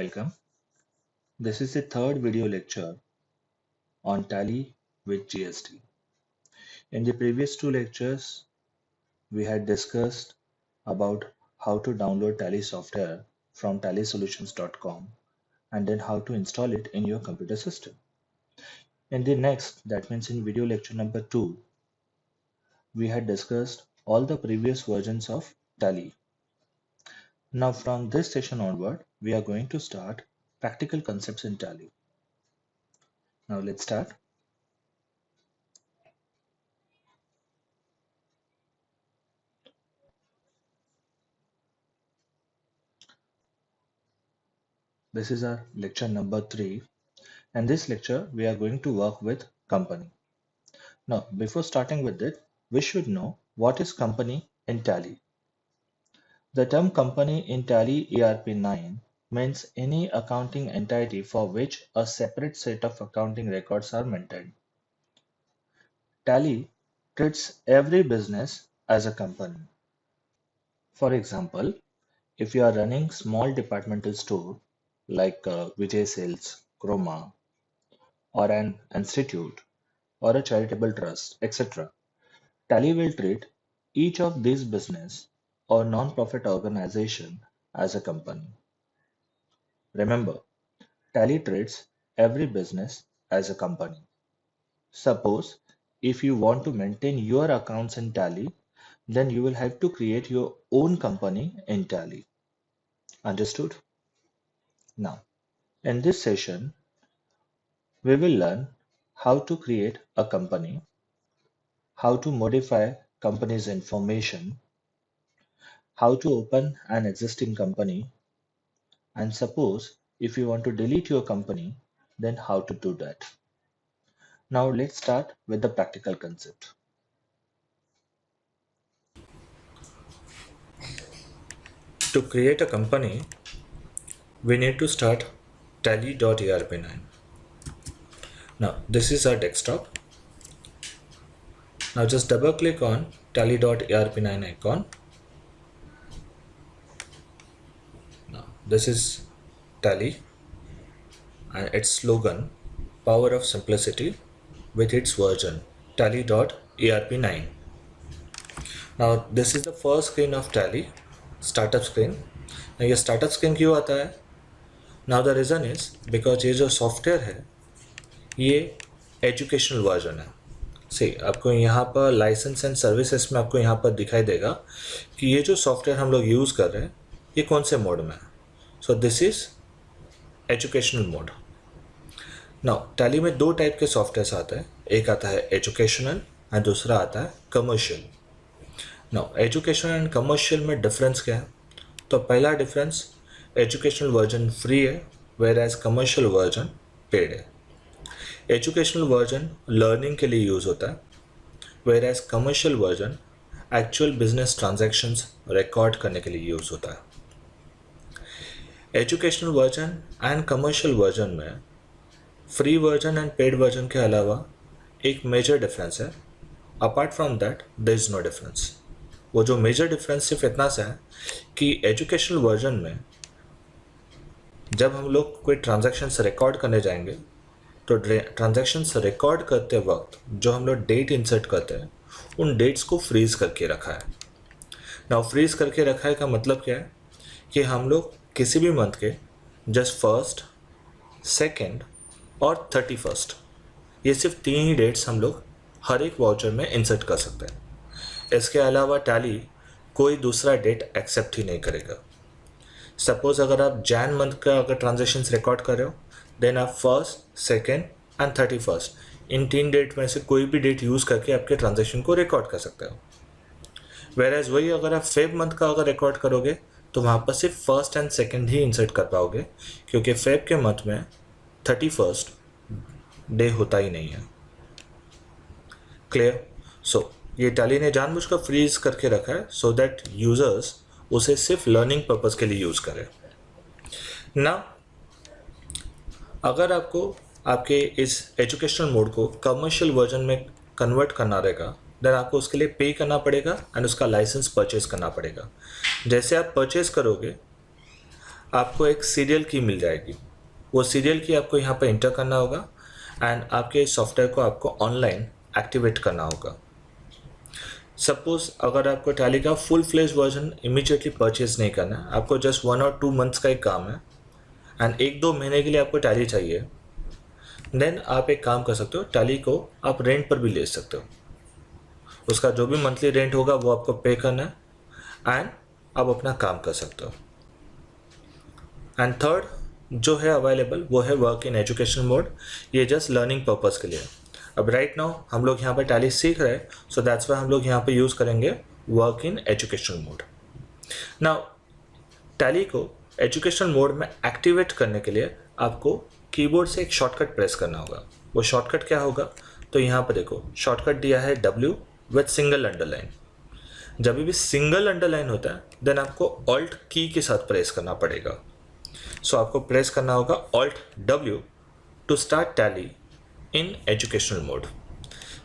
welcome. This is the third video lecture on Tally with GST. In the previous two lectures, we had discussed about how to download Tally software from tallysolutions.com and then how to install it in your computer system. In the next, that means in video lecture number 2, we had discussed all the previous versions of Tally. Now from this session onward, we are going to start practical concepts in Tally. Now let's start. This is our lecture number 3. And this lecture, we are going to work with company. Now, before starting with it, we should know what is company in Tally. The term company in Tally ERP9 means any accounting entity for which a separate set of accounting records are maintained. Tally treats every business as a company. For example, if you are running small departmental store like Vijay Sales, Chroma, or an institute, or a charitable trust, etc. Tally will treat each of these business or non-profit organization as a company. Remember, Tally treats every business as a company. Suppose if you want to maintain your accounts in Tally, then you will have to create your own company in Tally. Understood? Now, in this session, we will learn how to create a company, how to modify company's information, how to open an existing company, and suppose if you want to delete your company, then how to do that. Now let's start with the practical concept. To create a company, we need to start tally.erp9. Now this is our desktop. Now just double click on tally.erp9 icon. Now this is Tally and its slogan, power of simplicity, with its version tally.erp9. Now this is the first screen of Tally, startup screen. Now ये startup screen क्यों आता है? Now the reason is because ये जो software है ये educational version है. सी आपको यहाँ पर लाइसेंस एंड सर्विसेज में आपको यहाँ पर दिखाई देगा कि ये जो सॉफ्टवेयर हम लोग यूज़ कर रहे हैं ये कौन से मोड में है. So this is educational mode. Now tally में दो टाइप के सॉफ्टवेयर आते हैं. एक आता है एजुकेशनल एंड दूसरा आता है commercial. Now educational and commercial में डिफरेंस क्या है? तो पहला डिफरेंस, एजुकेशनल वर्जन फ्री है whereas commercial version paid है. एजुकेशनल वर्जन लर्निंग के लिए यूज़ होता है whereas commercial version actual business transactions record करने के लिए यूज़ होता है. Educational version and commercial version में free version and paid version के अलावा एक मेजर डिफरेंस है. Apart from that there is no difference. वो जो मेजर डिफरेंस सिर्फ इतना सा है कि एजुकेशनल वर्जन में जब हम लोग कोई ट्रांजैक्शंस रिकॉर्ड करने जाएंगे तो ट्रांजैक्शंस रिकॉर्ड करते वक्त जो हम लोग डेट इंसर्ट करते हैं उन डेट्स को फ्रीज करके रखा है. नाउ फ्रीज करके रखा है का मतलब क्या है कि हम लोग किसी भी मंथ के जस्ट फर्स्ट, सेकेंड और 31 ये सिर्फ 3 ही डेट्स हम लोग हर एक वाउचर में इंसर्ट कर सकते हैं. इसके अलावा टैली कोई दूसरा डेट एक्सेप्ट ही नहीं करेगा. सपोज अगर आप जैन मंथ का अगर ट्रांजैक्शंस रिकॉर्ड कर रहे हो देन आप फर्स्ट, सेकेंड एंड 31 इन 3 डेट में से कोई भी डेट यूज़ करके आपके ट्रांजैक्शन को रिकॉर्ड कर सकते हो. वेयर वही अगर आप फेब मंथ का अगर रिकॉर्ड करोगे तो वहाँ पर सिर्फ first and second he insert कर पाओगे क्योंकि फेब के मंथ में 31 डे होता ही नहीं है. क्लियर? सो ये टैली ने जानबूझकर फ्रीज करके रखा है सो दैट यूजर्स उसे सिर्फ लर्निंग पर्पस के लिए यूज़ करें. ना अगर आपको आपके इस एजुकेशनल मोड को कमर्शियल वर्जन में कन्वर्ट करना रहेगा देन आपको उसके लिए पे करना पड़ेगा एंड उसका लाइसेंस परचेज करना पड़ेगा. जैसे आप परचेज करोगे आपको एक सीरियल की मिल जाएगी। वो सीरियल की आपको यहाँ पर इंटर करना होगा एंड आपके सॉफ्टवेयर को आपको ऑनलाइन एक्टिवेट करना होगा। सपोज अगर आपको टैली का full fledged version immediately purchase नहीं करना है, आपको जस्ट 1 और 2 मंथ्स का एक काम है एंड 1-2 महीने के लिए आपको टैली चाहिए, देन आप एक काम कर सकते हो, टैली को आप रेंट पर भी ले सकते हो। उसका जो भी मंथली रेंट होगा वो आपको पे करना है एंड आप अपना काम कर सकते हो। एंड थर्ड जो है अवेलेबल वो है वर्क इन एजुकेशन मोड। ये जस्ट लर्निंग पर्पस के लिए। अब राइट नाउ हम लोग यहाँ पर टैली सीख रहे हैं, सो दैट्स वाई हम लोग यहाँ पे यूज़ करेंगे work in education mode. Now tally को एजुकेशन मोड में एक्टिवेट करने के लिए आपको कीबोर्ड से एक शॉर्टकट प्रेस करना होगा। वो शॉर्टकट क्या होगा, तो यहाँ पर देखो शॉर्टकट दिया है W विथ सिंगल अंडरलाइन। जब भी सिंगल अंडरलाइन होता है देन आपको ऑल्ट की के साथ प्रेस करना पड़ेगा। सो आपको प्रेस करना होगा alt W to start Tally in educational mode.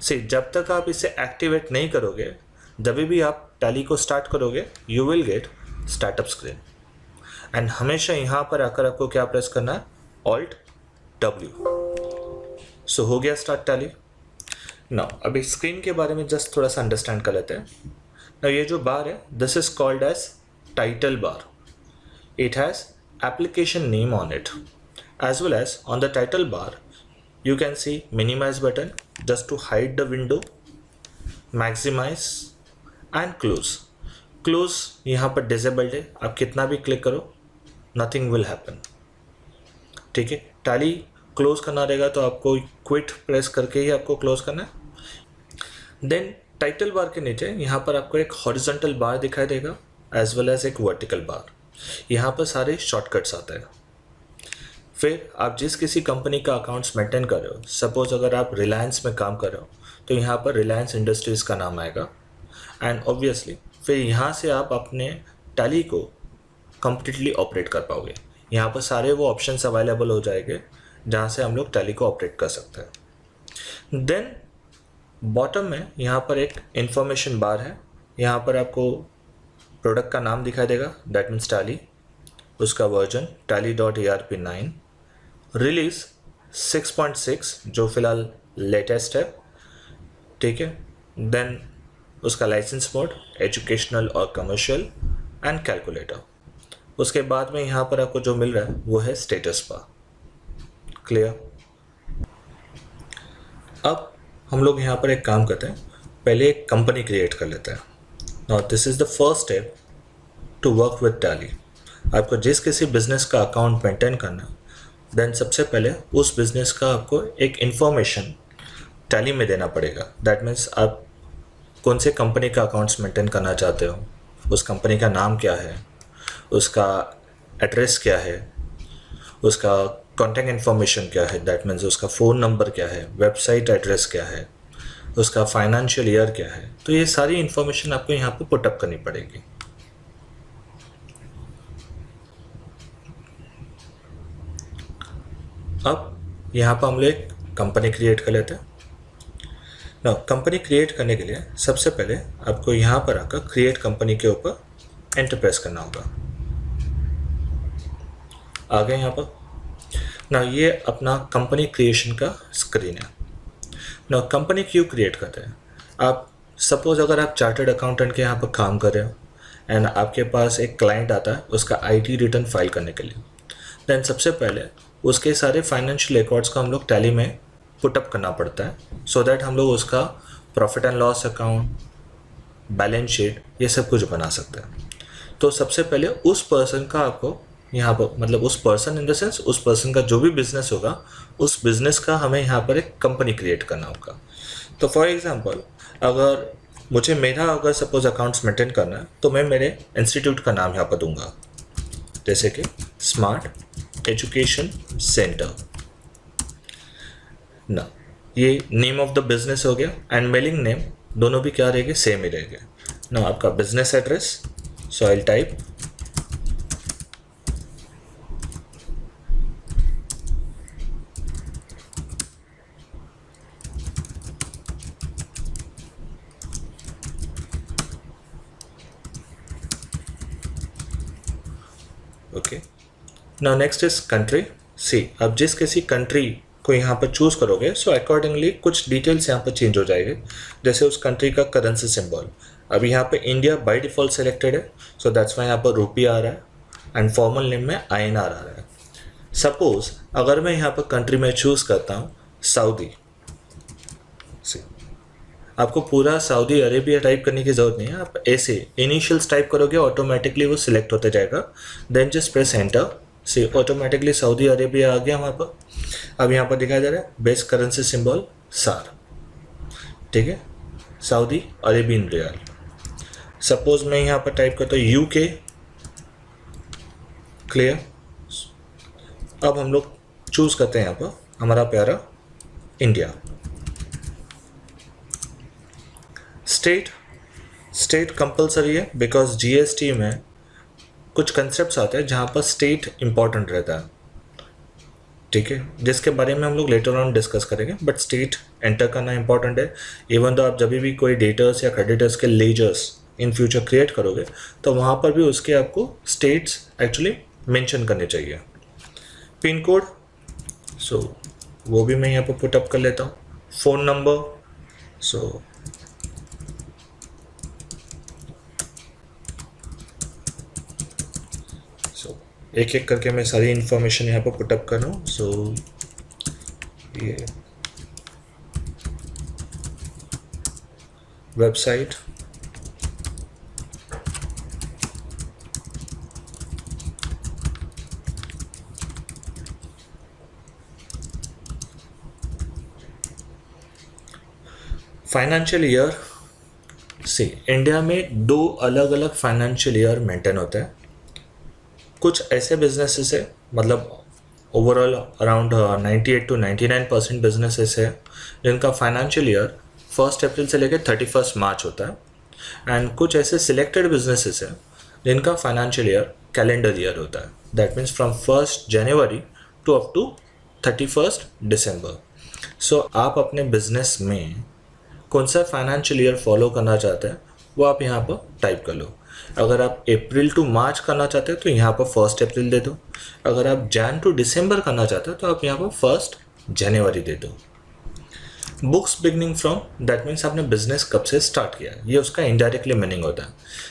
से जब तक आप इसे एक्टिवेट नहीं करोगे, जब भी आप टैली को स्टार्ट करोगे you will get startup screen and हमेशा यहाँ पर आकर आपको क्या प्रेस करना है, ऑल्ट W। सो हो गया स्टार्ट टैली। नाउ अभी स्क्रीन के बारे में जस्ट थोड़ा सा अंडरस्टैंड कर लेते हैं। नाउ ये जो बार है this is called as title bar. It has application name on it, as well as on the title bar you can see minimize button just to hide the window, maximize and close यहाँ पर disabled है, आप कितना भी click करो nothing will happen। ठीक है, tally close करना रहेगा तो आपको क्विट प्रेस करके ही आपको क्लोज करना है। देन टाइटल बार के नीचे यहाँ पर आपको एक हॉरिजॉन्टल बार दिखाई देगा एज वेल एज एक वर्टिकल बार। यहाँ पर सारे शॉर्टकट्स आते हैं। फिर आप जिस किसी कंपनी का अकाउंट्स मेंटेन कर रहे हो, सपोज अगर आप रिलायंस में काम कर रहे हो तो यहाँ पर रिलायंस इंडस्ट्रीज़ का नाम आएगा एंड ऑब्वियसली फिर यहाँ से आप अपने टैली को कम्प्लीटली ऑपरेट कर पाओगे। यहाँ पर सारे वो ऑप्शंस अवेलेबल हो जाएंगे जहाँ से हम लोग टैली को ऑपरेट कर सकते हैं। देन बॉटम में यहाँ पर एक इंफॉर्मेशन बार है। यहाँ पर आपको प्रोडक्ट का नाम दिखाई देगा, दैट मीन्स टैली, उसका वर्जन tally.arp9, रिलीज 6.6 जो फिलहाल लेटेस्ट है। ठीक है, देन उसका लाइसेंस मोड एजुकेशनल और कमर्शियल एंड कैलकुलेटर। उसके बाद में यहाँ पर आपको जो मिल रहा है वो है स्टेटस बार। क्लियर। अब हम लोग यहाँ पर एक काम करते हैं, पहले एक कंपनी क्रिएट कर लेते हैं। Now this is the first step to work with Tally. आपको जिस किसी बिजनेस का अकाउंट मेंटेन करना है, देन सबसे पहले उस बिजनेस का आपको एक इंफॉर्मेशन टैली में देना पड़ेगा। दैट मीन्स आप कौन से कंपनी का अकाउंट्स मेंटेन करना चाहते हो, उस कंपनी का नाम क्या है, उसका एड्रेस क्या है, उसका कॉन्टैक्ट इन्फॉर्मेशन क्या है, दैट मीन्स उसका फ़ोन नंबर क्या है, वेबसाइट एड्रेस क्या है, उसका फाइनेंशियल ईयर क्या है। तो ये सारी इन्फॉर्मेशन आपको यहाँ पे पुटअप करनी पड़ेगी। अब यहाँ पर हम लोग एक कंपनी क्रिएट कर लेते हैं। ना कंपनी क्रिएट करने के लिए सबसे पहले आपको यहाँ पर आकर क्रिएट कंपनी के ऊपर एंटर प्रेस करना होगा। आ गए यहाँ पर। ना ये अपना कंपनी क्रिएशन का स्क्रीन है। ना कंपनी क्यों क्रिएट करते हैं, आप सपोज अगर आप चार्टर्ड अकाउंटेंट के यहाँ पर काम कर रहे हो एंड आपके पास एक क्लाइंट आता है उसका आईटी रिटर्न फाइल करने के लिए, देन सबसे पहले उसके सारे फाइनेंशियल रिकॉर्ड्स को हम लोग टैली में पुटअप करना पड़ता है सो दैट हम लोग उसका profit and loss account, balance sheet, ये सब कुछ बना सकते हैं। तो सबसे पहले उस पर्सन का आपको यहाँ पर, मतलब उस पर्सन इन द सेंस उस पर्सन का जो भी बिजनेस होगा उस बिजनेस का हमें यहाँ पर एक कंपनी क्रिएट करना होगा। तो फॉर एग्जांपल अगर मुझे मेरा अगर सपोज अकाउंट्स मेंटेन करना है तो मैं मेरे इंस्टीट्यूट का नाम यहाँ पर दूंगा, जैसे कि स्मार्ट एजुकेशन सेंटर। ना ये नेम ऑफ द बिजनेस हो गया एंड मेलिंग नेम दोनों भी क्या रहेंगे, सेम ही रहेंगे। ना आपका business address, so I type okay now next is country. See, अब जिस किसी कंट्री को यहाँ पर चूज करोगे सो अकॉर्डिंगली कुछ डिटेल्स यहाँ पर चेंज हो जाएंगे, जैसे उस कंट्री का करेंसी सिंबल। अभी यहाँ पे इंडिया बाय डिफॉल्ट सेलेक्टेड है, सो दैट्स वाई यहाँ पर रुपी आ रहा है एंड फॉर्मल नेम में INR आ रहा है। सपोज अगर मैं यहाँ पर कंट्री में चूज करता हूँ सऊदी, आपको पूरा सऊदी अरेबिया टाइप करने की ज़रूरत नहीं है, आप ऐसे इनिशियल्स टाइप करोगे ऑटोमेटिकली वो सिलेक्ट होते जाएगा, देन जस्ट प्रेस एंटर। सी, ऑटोमेटिकली सऊदी अरेबिया आ गया वहाँ पर। अब यहाँ पर दिखाया जा रहा है बेस्ट करेंसी सिंबल सार, ठीक है, सऊदी अरेबियन रियाल। सपोज मैं यहाँ पर टाइप करता हूँ UK, क्लियर। अब हम लोग चूज करते हैं यहाँ पर हमारा प्यारा इंडिया। स्टेट कंपलसरी है बिकॉज GST में कुछ कंसेप्ट्स आते हैं जहाँ पर स्टेट इंपॉर्टेंट रहता है, ठीक है, जिसके बारे में हम लोग लेटर ऑन डिस्कस करेंगे, बट स्टेट एंटर करना इंपॉर्टेंट है। इवन तो आप जब भी कोई डेटर्स या क्रेडिटर्स के लेजर्स इन फ्यूचर क्रिएट करोगे तो वहाँ पर भी उसके आपको स्टेट्स एक्चुअली मेंशन करने चाहिए। पिन कोड, सो वो भी मैं यहाँ पर पुट अप कर लेता हूँ। फ़ोन नंबर, सो एक एक करके मैं सारी इन्फॉर्मेशन यहाँ पर पुटअप कर रहा हूँ। सो ये वेबसाइट, फाइनेंशियल ईयर। सी, इंडिया में 2 अलग अलग फाइनेंशियल ईयर मेंटेन होता है। कुछ ऐसे बिजनेसेस है, मतलब ओवरऑल अराउंड 98 to 99% बिजनेसेस है जिनका फाइनेंशियल ईयर 1 अप्रैल से लेकर 31 मार्च होता है, एंड कुछ ऐसे सिलेक्टेड बिजनेसेस है जिनका फाइनेंशियल ईयर कैलेंडर ईयर होता है। That means from 1 January to up to 31 December. So आप अपने बिजनेस में कौन सा फाइनेंशियल ईयर फॉलो करना चाहते हैं वो आप यहाँ पर टाइप कर लो। अगर आप अप्रैल टू मार्च करना चाहते हो तो यहाँ पर 1 अप्रैल दे दो। अगर आप जैन टू दिसंबर करना चाहते हो तो आप यहाँ पर 1 जनवरी दे दो। Books beginning from, that means आपने बिजनेस कब से स्टार्ट किया, ये उसका इनडायरेक्टली मीनिंग होता है।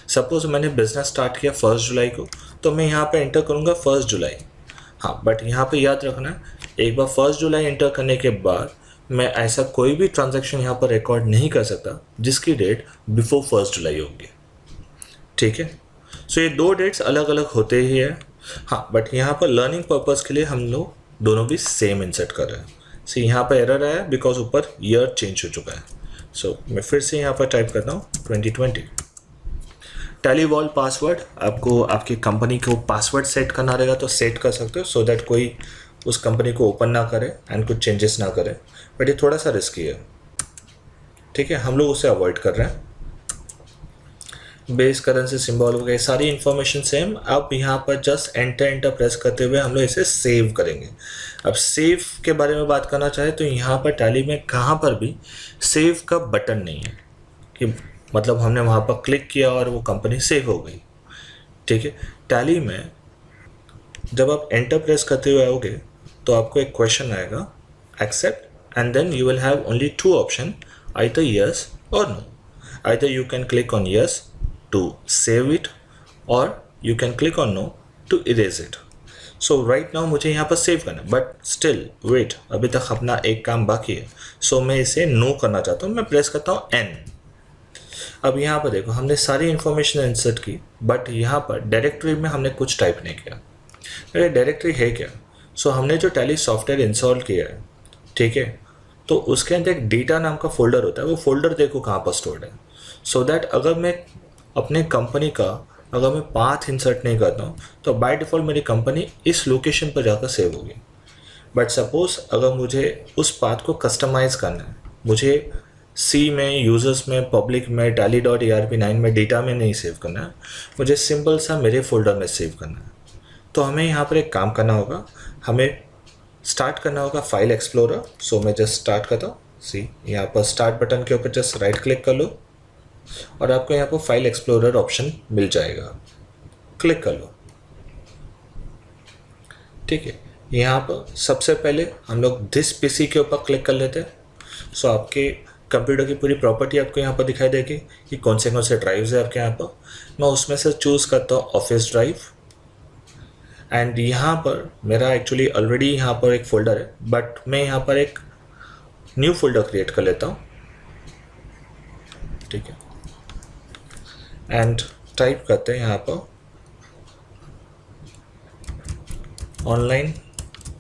सपोज मैंने बिजनेस स्टार्ट किया 1 जुलाई को, तो मैं यहाँ पे एंटर करूँगा 1 जुलाई। हाँ, बट यहाँ पे याद रखना, एक बार 1 जुलाई एंटर करने के बाद मैं ऐसा कोई भी ट्रांजैक्शन यहाँ पर रिकॉर्ड नहीं कर सकता जिसकी डेट बिफोर 1 जुलाई होगी, ठीक है। सो ये 2 डेट्स अलग अलग होते ही है। हाँ, बट यहाँ पर लर्निंग पर्पस के लिए हम लोग दोनों भी सेम इंसर्ट कर रहे हैं। सो यहाँ पर एरर आया बिकॉज ऊपर ईयर चेंज हो चुका है। सो मैं फिर से यहाँ पर टाइप करता हूँ 2020। टैली वॉल पासवर्ड, आपको आपकी कंपनी को पासवर्ड सेट करना रहेगा तो सेट कर सकते हो, सो दैट कोई उस कंपनी को ओपन ना करे एंड कुछ चेंजेस ना करे, बट ये थोड़ा सा रिस्की है, ठीक है, हम लोग उसे अवॉइड कर रहे हैं। बेस करेंसी सिंबल हो गए, सारी इन्फॉर्मेशन सेम। अब यहाँ पर जस्ट एंटर प्रेस करते हुए हम लोग इसे सेव करेंगे। अब सेव के बारे में बात करना चाहे तो यहाँ पर टैली में कहाँ पर भी सेव का बटन नहीं है कि मतलब हमने वहाँ पर क्लिक किया और वो कंपनी सेव हो गई, ठीक है। टैली में जब आप एंटर प्रेस करते हुए आओगे तो आपको एक क्वेश्चन आएगा accept, and then you will have only 2 option, either yes और no. Either you can click on yes to save it or you can click on no to erase it. So right now मुझे यहाँ पर save करना है, but still wait, अभी तक अपना एक काम बाकी है। So मैं इसे no करना चाहता हूँ, मैं प्रेस करता हूँ N। अब यहाँ पर देखो हमने सारी इन्फॉर्मेशन इंसर्ट की, बट यहाँ पर डायरेक्टरी में हमने कुछ टाइप नहीं किया। अरे डायरेक्टरी है क्या? सो हमने जो टैली सॉफ्टवेयर इंस्टॉल किया है, ठीक है, तो उसके अंदर एक डेटा नाम का फोल्डर होता है, वो फोल्डर देखो कहाँ पर स्टोर्ड है, सो दैट अगर मैं अपने कंपनी का अगर मैं पाथ इंसर्ट नहीं करता हूँ तो बाय डिफ़ॉल्ट मेरी कंपनी इस लोकेशन पर जाकर सेव होगी। बट सपोज़ अगर मुझे उस पाथ को कस्टमाइज़ करना है, मुझे सी में, यूज़र्स में, पब्लिक में, tally.arp9 में, डेटा में नहीं सेव करना है, मुझे सिंपल सा मेरे फोल्डर में सेव करना है, तो हमें यहाँ पर एक काम करना होगा, हमें स्टार्ट करना होगा फाइल एक्सप्लोरर। सो मैं जस्ट स्टार्ट करता हूँ। सी, यहाँ पर स्टार्ट बटन के ऊपर जस्ट राइट क्लिक कर लो और आपको यहाँ पर फाइल एक्सप्लोरर ऑप्शन मिल जाएगा, क्लिक कर लो। ठीक है, यहाँ पर सबसे पहले हम लोग दिस पीसी के ऊपर क्लिक कर लेते हैं। सो आपके कंप्यूटर की पूरी प्रॉपर्टी आपको यहाँ पर दिखाई देगी कि कौन से ड्राइव्स है आपके यहाँ पर। मैं उसमें से चूज़ करता हूँ ऑफिस ड्राइव, एंड यहाँ पर मेरा एक्चुअली ऑलरेडी यहाँ पर एक फ़ोल्डर है, बट मैं यहाँ पर एक न्यू फोल्डर क्रिएट कर लेता हूँ। ठीक है, एंड टाइप करते हैं यहाँ पर ऑनलाइन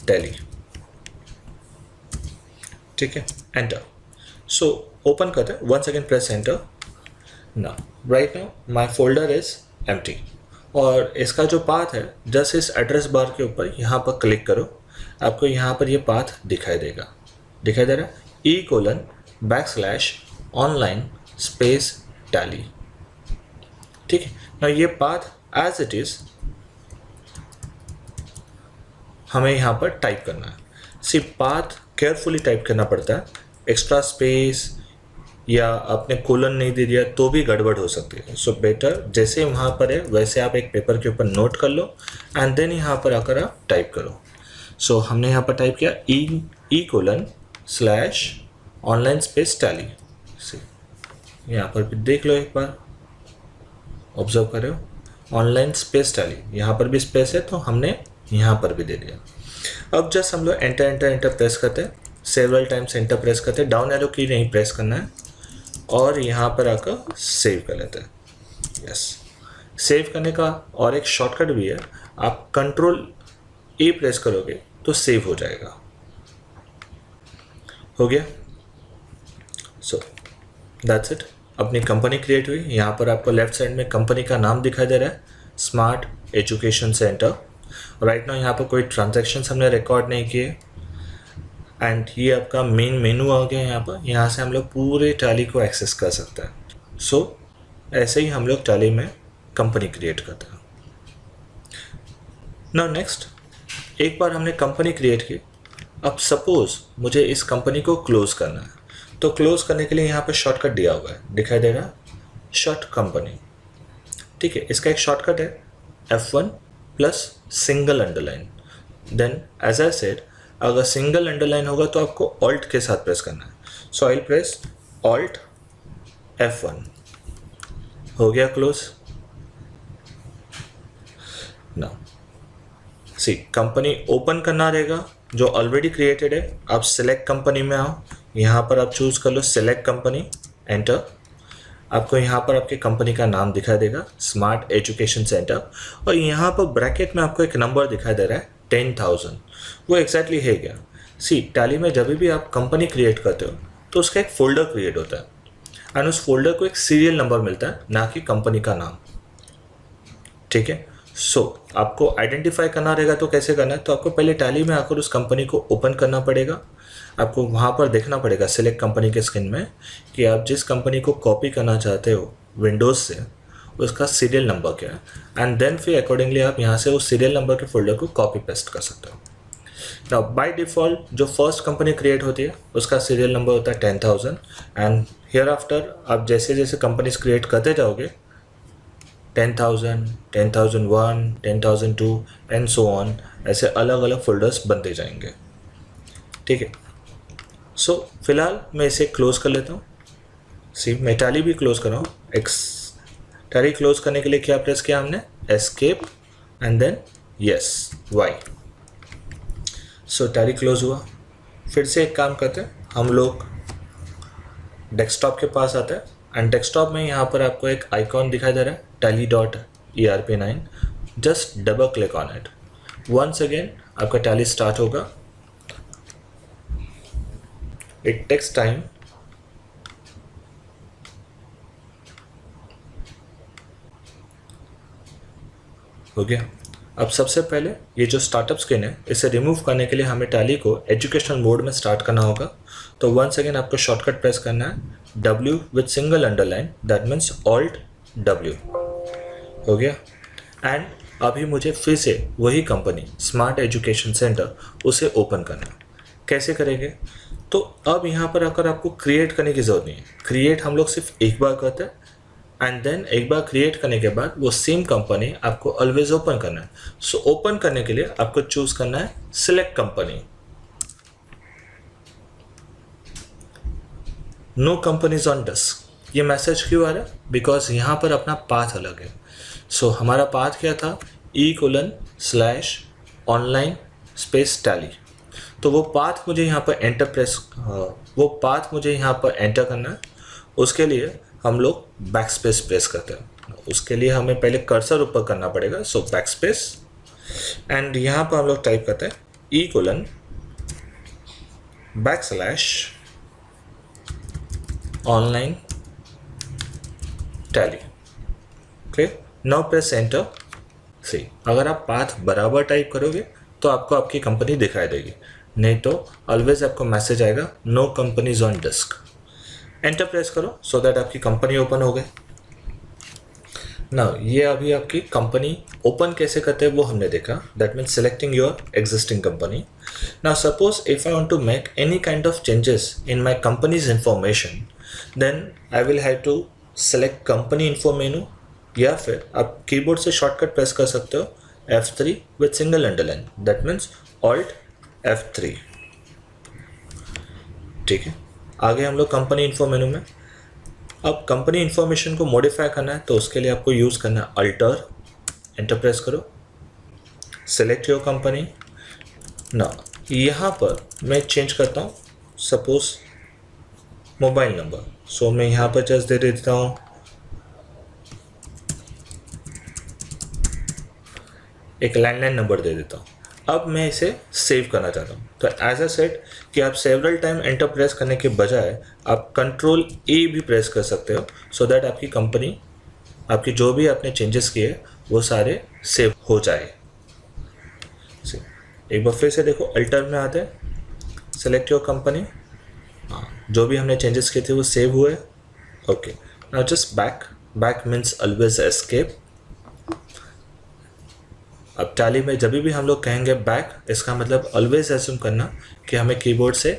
टैली। ठीक है, एंटर। सो ओपन करते हैं, once again press enter. Now right now my folder is empty, और इसका जो पाथ है जस्ट इस एड्रेस बार के ऊपर यहाँ पर क्लिक करो, आपको यहाँ पर ये पाथ दिखाई दे रहा है e:\online स्पेस टैली। ठीक है, ना ये पाथ एज इट इज हमें यहाँ पर टाइप करना है। सिर्फ पाथ केयरफुली टाइप करना पड़ता है, एक्स्ट्रा स्पेस या आपने कोलन नहीं दे दिया तो भी गड़बड़ हो सकती है। सो बेटर जैसे वहाँ पर है वैसे आप एक पेपर के ऊपर नोट कर लो एंड देन यहाँ पर आकर आप टाइप करो। सो हमने यहाँ पर टाइप किया e:/online स्पेस टैली। यहाँ पर भी देख लो, एक बार ऑब्जर्व कर रहे हो ऑनलाइन स्पेस टैली, यहाँ पर भी स्पेस है तो हमने यहाँ पर भी दे दिया। अब जस्ट हम लोग एंटर प्रेस करते हैं, सेवरल टाइम्स एंटर प्रेस करते हैं, डाउन एरो की नहीं प्रेस करना है, और यहाँ पर आकर सेव कर लेते हैं। यस, सेव करने का और एक शॉर्टकट भी है, आप Ctrl+A प्रेस करोगे तो सेव हो जाएगा। हो गया। सो दैट्स इट, अपनी कंपनी क्रिएट हुई। यहाँ पर आपको लेफ्ट साइड में कंपनी का नाम दिखाई दे रहा है, smart education centre. Right now यहाँ पर कोई ट्रांजैक्शंस हमने रिकॉर्ड नहीं किए, एंड ये आपका मेन मेनू आ गया यहाँ पर। यहाँ से हम लोग पूरे टैली को एक्सेस कर सकते हैं। सो ऐसे ही हम लोग टैली में कंपनी क्रिएट करते हैं। नाउ नेक्स्ट, एक बार हमने कंपनी क्रिएट की, अब सपोज मुझे इस कंपनी को क्लोज करना है, तो क्लोज करने के लिए यहाँ पर शॉर्टकट दिया हुआ है, दिखाई दे रहा शॉर्ट कंपनी। ठीक है, इसका एक शॉर्टकट है F1 plus single underline. Then as I said, अगर सिंगल अंडरलाइन होगा तो आपको ऑल्ट के साथ प्रेस करना है। So I press alt F1। हो गया close. Now see, company open करना रहेगा जो ऑलरेडी क्रिएटेड है। आप सिलेक्ट कंपनी में आओ, यहाँ पर आप चूज कर लो सिलेक्ट कंपनी, एंटर। आपको यहाँ पर आपकी कंपनी का नाम दिखाई देगा, स्मार्ट एजुकेशन सेंटर, और यहाँ पर ब्रैकेट में आपको एक नंबर दिखाई दे रहा है 10,000। वो एग्जैक्टली है क्या? सी, टैली में जब भी आप कंपनी क्रिएट करते हो तो उसका एक फोल्डर क्रिएट होता है, एंड उस फोल्डर को एक सीरियल नंबर मिलता है, ना कि कंपनी का नाम। ठीक है, सो आपको आइडेंटिफाई करना रहेगा तो कैसे करना है, तो आपको पहले टैली में आकर उस कंपनी को ओपन करना पड़ेगा। आपको वहाँ पर देखना पड़ेगा सिलेक्ट कंपनी के स्क्रीन में कि आप जिस कंपनी को कॉपी करना चाहते हो विंडोज़ से, उसका सीरियल नंबर क्या है, एंड देन फिर अकॉर्डिंगली आप यहाँ से उस सीरियल नंबर के फोल्डर को कॉपी पेस्ट कर सकते हो। नाउ बाय डिफ़ॉल्ट जो फर्स्ट कंपनी क्रिएट होती है उसका सीरियल नंबर होता है 10,000, एंड हियर आफ्टर आप जैसे जैसे कंपनीज क्रिएट करते जाओगे 10,000, 10,001, 10,002 एंड सो ऑन, ऐसे अलग अलग फोल्डर्स बनते जाएंगे। ठीक है, सो फिलहाल मैं इसे क्लोज कर लेता हूँ। सी, मैं टैली भी क्लोज कर रहा हूँ। टैली क्लोज करने के लिए क्या प्रेस किया हमने, escape and then yes Y. So Tally close हुआ। फिर से एक काम करते हैं, हम लोग डेस्कटॉप के पास आते हैं, एंड डेस्कटॉप में यहाँ पर आपको एक आइकॉन दिखाई दे रहा है tally.erp9। Just double click on it, once again आपका टैली स्टार्ट होगा। It takes time. हो गया। अब सबसे पहले ये जो स्टार्टअप स्क्रीन है इसे रिमूव करने के लिए हमें टैली को एजुकेशनल मोड में स्टार्ट करना होगा। तो वंस अगेन आपको शॉर्टकट प्रेस करना है W with single underline, that means alt W। हो गया। एंड अभी मुझे फिर से वही कंपनी स्मार्ट एजुकेशन सेंटर उसे ओपन करना है। कैसे करेंगे, तो अब यहाँ पर आकर आपको क्रिएट करने की ज़रूरत नहीं है। क्रिएट हम लोग सिर्फ एक बार करते हैं, एंड देन एक बार क्रिएट करने के बाद वो सेम कंपनी आपको ऑलवेज ओपन करना है. सो ओपन करने के लिए आपको चूज करना है select company. No companies on disk. ये मैसेज क्यों आ रहा है? बिकॉज यहाँ पर अपना पाथ अलग है. सो हमारा पाथ क्या था? e:/online space tally. तो वो पाथ मुझे यहाँ पर एंटर करना है. उसके लिए हम लोग बैक स्पेस प्रेस करते हैं. उसके लिए हमें पहले कर्सर ऊपर करना पड़ेगा. सो बैक स्पेस एंड यहाँ पर हम लोग टाइप करते हैं e:/online Tally. Clear? Now press enter. See, अगर आप पाथ बराबर टाइप करोगे तो आपको आपकी कंपनी दिखाई देगी, नहीं तो ऑलवेज आपको मैसेज आएगा no companies on disk. Enter press करो सो दैट आपकी कंपनी ओपन हो गई. नाउ ये अभी आपकी कंपनी ओपन कैसे करते हैं वो हमने देखा. That means selecting your existing company. Now suppose if I want to make any kind of changes in my company's information, then I will have to select company info menu, या फिर आप keyboard से shortcut press कर सकते हो F3 with single underline. That means Alt F3. ठीक है, आगे हम लोग कंपनी इन्फो मेनू में. अब कंपनी इन्फॉर्मेशन को मॉडिफाई करना है तो उसके लिए आपको यूज़ करना है अल्टर. एंटर प्रेस करो, सेलेक्ट योर कंपनी. ना यहाँ पर मैं चेंज करता हूँ सपोज मोबाइल नंबर. सो मैं यहाँ पर जस्ट दे देता हूँ एक लैंडलाइन नंबर दे देता हूँ. अब मैं इसे सेव करना चाहता हूँ. तो एज अ सेट कि आप सेवरल टाइम एंटर प्रेस करने के बजाय आप कंट्रोल ए भी प्रेस कर सकते हो, सो दैट आपकी कंपनी, आपकी जो भी आपने चेंजेस किए वो सारे सेव हो जाए. एक बार फिर से देखो, अल्टर में आते हैं, सेलेक्ट योर कंपनी. हाँ, जो भी हमने चेंजेस किए थे वो सेव हुए. Okay, now just back means always escape. अब टैली में जब भी हम लोग कहेंगे बैक, इसका मतलब ऑलवेज एज्यूम करना कि हमें कीबोर्ड से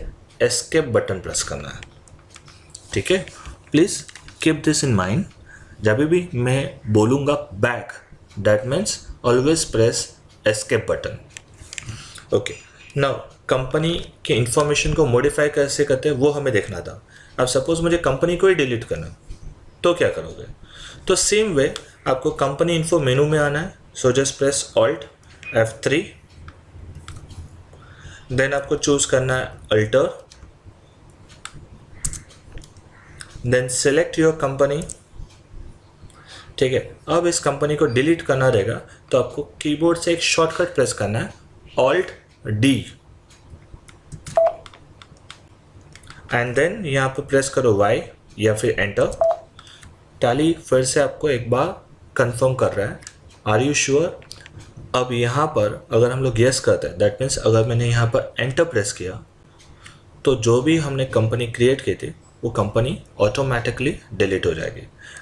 एस्केप बटन प्रेस करना है. ठीक है, please keep this in mind. जब भी मैं बोलूँगा back, that means always press escape button. Okay, now company के इंफॉर्मेशन को मॉडिफाई कैसे करते हैं वो हमें देखना था. अब सपोज मुझे कंपनी को ही डिलीट करना तो क्या करोगे? तो सेम वे आपको कंपनी इन्फो मेनू में आना है. So just press Alt F3. Then आपको चूज करना है alter. Then select your company. ठीक है, अब इस कंपनी को डिलीट करना रहेगा तो आपको कीबोर्ड से एक शॉर्टकट प्रेस करना है Alt D. एंड देन यहाँ पर प्रेस करो Y या फिर एंटर. टैली फिर से आपको एक बार कंफर्म कर रहा है, आर यू श्योर? अब यहाँ पर अगर हम लोग यस करते हैं, दैट मीन्स अगर मैंने यहाँ पर एंटर प्रेस किया तो जो भी हमने कंपनी क्रिएट की थी वो कंपनी ऑटोमेटिकली डिलीट हो जाएगी.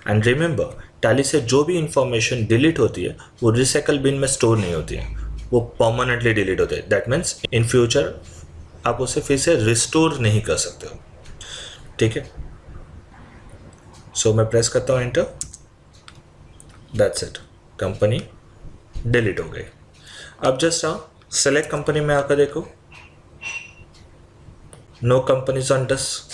एंड रिमेंबर, टैली से जो भी इंफॉर्मेशन डिलीट होती है वो रिसाइकल बिन में स्टोर नहीं होती है, वो परमानेंटली डिलीट होते हैं. दैट मीन्स इन फ्यूचर आप उसे फिर से रिस्टोर नहीं कर सकते हो. ठीक है, सो मैं प्रेस करता हूँ enter. That's it, company delete हो गई. अब जस्ट आओ सेलेक्ट कंपनी में आकर देखो, नो कंपनीज ऑन डिस्क.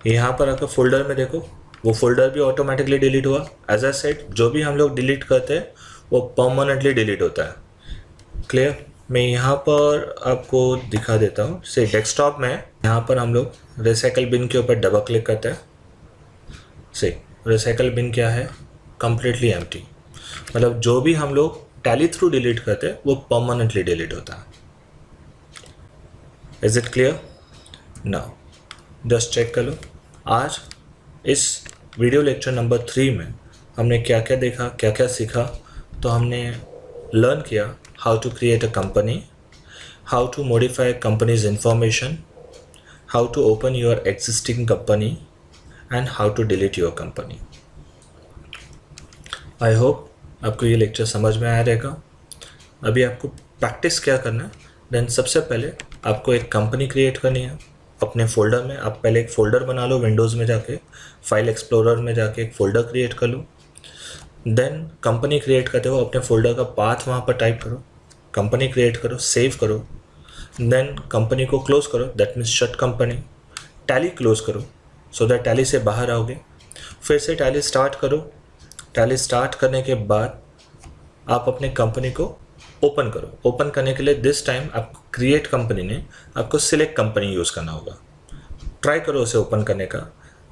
यहाँ पर आकर फोल्डर में देखो, वो फोल्डर भी ऑटोमेटिकली डिलीट हुआ. एज अ सेट, जो भी हम लोग डिलीट करते हैं वो परमानेंटली डिलीट होता है. क्लियर? मैं यहाँ पर आपको दिखा देता हूँ. से डेस्कटॉप में यहाँ पर हम लोग रिसाइकल बिन के ऊपर डबल क्लिक करते हैं. से रिसाइकल बिन क्या है? Completely empty. मतलब जो भी हम लोग टैली थ्रू डिलीट करते हैं वो परमानेंटली डिलीट होता है. Is it clear? Now just check कर लो. आज इस वीडियो लेक्चर नंबर 3 में हमने क्या क्या देखा, क्या क्या सीखा. तो हमने लर्न किया how to create a company, how to modify a company's information, how to open your existing company, and how to delete your company. I hope आपको ये लेक्चर समझ में आया रहेगा. अभी आपको प्रैक्टिस क्या करना है, देन सबसे पहले आपको एक कंपनी क्रिएट करनी है. अपने फोल्डर में आप पहले एक फ़ोल्डर बना लो, विंडोज़ में जाके फाइल एक्सप्लोरर में जाके एक फ़ोल्डर क्रिएट कर लो। देन कंपनी क्रिएट करते हो अपने फोल्डर का पाथ वहाँ पर टाइप करो, कंपनी क्रिएट करो, सेव करो। देन कंपनी को क्लोज करो, that means shut company. Tally close करो सो दैट टैली से बाहर आओगे। फिर से टैली स्टार्ट करो। टैली स्टार्ट करने के बाद आप अपने कंपनी को ओपन करो। ओपन करने के लिए दिस टाइम आपको क्रिएट कंपनी ने आपको सिलेक्ट कंपनी यूज़ करना होगा। ट्राई करो उसे ओपन करने का,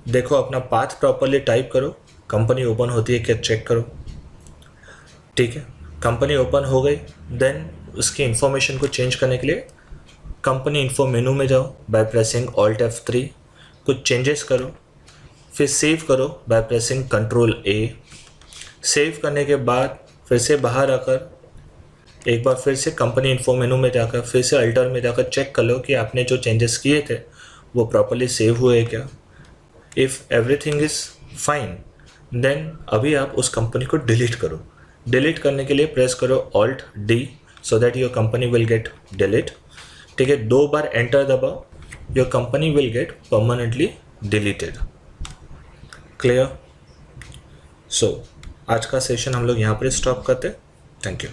देखो अपना पाथ प्रॉपरली टाइप करो, कंपनी ओपन होती है क्या चेक करो। ठीक है, कंपनी ओपन हो गई। देन उसकी इंफॉर्मेशन को चेंज करने के लिए कंपनी इन्फो मेनू में जाओ बाय प्रेसिंग Alt F3, कुछ चेंजेस करो, फिर सेव करो by pressing Ctrl A। Save करने के बाद फिर से बाहर आकर एक बार फिर से कंपनी इन्फो मेनू में जाकर फिर से अल्टर में जाकर चेक कर लो कि आपने जो चेंजेस किए थे वो प्रॉपरली सेव हुए क्या। If everything is fine then अभी आप उस कंपनी को डिलीट करो। डिलीट करने के लिए प्रेस करो Alt D so that your company will get delete. ठीक है, 2 बार एंटर दबाओ, your company will get permanently deleted. Clear? So आज का सेशन हम लोग यहाँ पर स्टॉप करते हैं। Thank you.